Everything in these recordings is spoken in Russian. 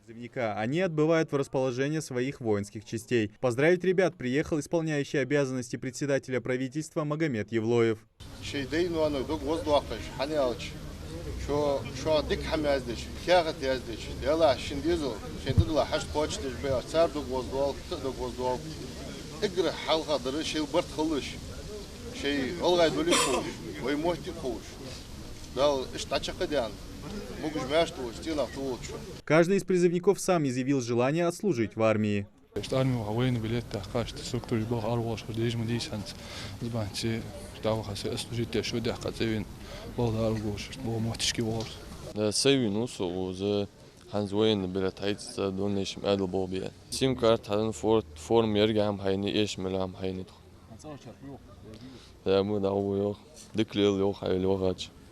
призывника. Они отбывают в расположение своих воинских частей. Поздравить ребят приехал исполняющий обязанности председателя правительства Магомед Евлоев. Каждый из призывников сам изъявил желание отслужить в армии.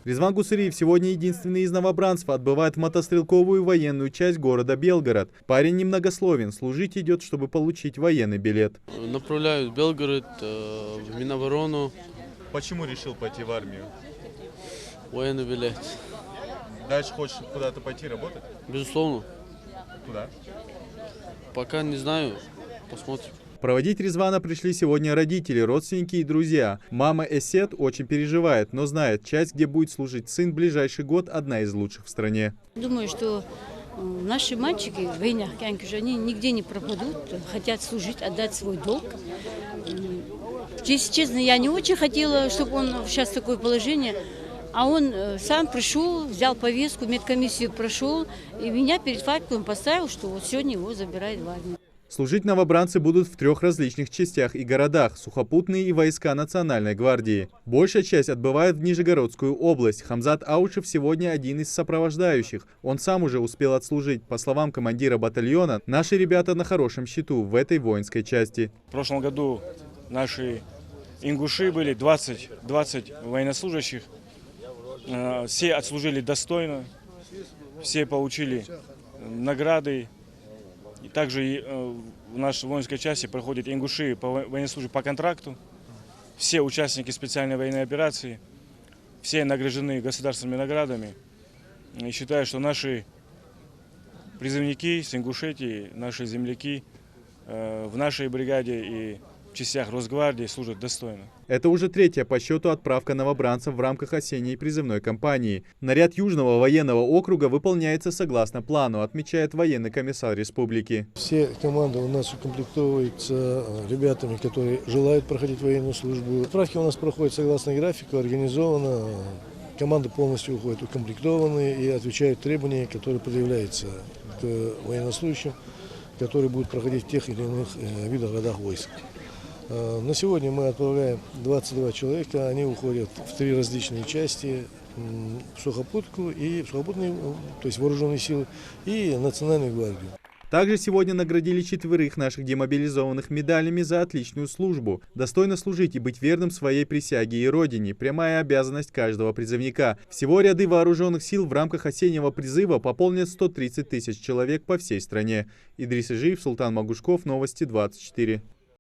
Резван Гусыриев сегодня единственный из новобранцев отбывает в мотострелковую военную часть города Белгород. Парень немногословен, служить идет, чтобы получить военный билет. Направляюсь в Белгород, в Миноборону. Почему решил пойти в армию? Военный билет. Дальше хочешь куда-то пойти работать? Безусловно. Куда? Пока не знаю, посмотрим. Проводить Резвана пришли сегодня родители, родственники и друзья. Мама Эсет очень переживает, но знает, часть, где будет служить сын, в ближайший год одна из лучших в стране. Думаю, что наши мальчики в войнах, они нигде не пропадут, хотят служить, отдать свой долг. Если честно, я не очень хотела, чтобы он сейчас такое положение, а он сам пришел, взял повестку, медкомиссию прошел, и меня перед фактом поставил, что вот сегодня его забирают в армию. Служить новобранцы будут в 3 различных частях и городах – сухопутные и войска Национальной гвардии. Большая часть отбывает в Нижегородскую область. Хамзат Аучев сегодня один из сопровождающих. Он сам уже успел отслужить. По словам командира батальона, наши ребята на хорошем счету в этой воинской части. В прошлом году наши ингуши были 20 военнослужащих. Все отслужили достойно, все получили награды. И также в нашей воинской части проходят ингуши по военнослужбе по контракту. Все участники специальной военной операции, все награждены государственными наградами. И считаю, что наши призывники с Ингушетии, наши земляки в нашей бригаде и в частях Росгвардии служат достойно. Это уже 3-я по счету отправка новобранцев в рамках осенней призывной кампании. Наряд Южного военного округа выполняется согласно плану, отмечает военный комиссар республики. Все команды у нас укомплектовываются ребятами, которые желают проходить военную службу. Отправки у нас проходят согласно графику, организовано. Команды полностью уходят укомплектованные и отвечают требованиям, которые предъявляются к военнослужащим, которые будут проходить в тех или иных видах родах войск. На сегодня мы отправляем 22 человека, они уходят в 3 различные части, в сухопутку и в сухопутные, то есть вооруженные силы, и Национальную гвардию. Также сегодня наградили 4 наших демобилизованных медалями за отличную службу. Достойно служить и быть верным своей присяге и родине – прямая обязанность каждого призывника. Всего ряды вооруженных сил в рамках осеннего призыва пополнят 130 тысяч человек по всей стране. Идрис Ижиев, Султан Магушков, Новости 24.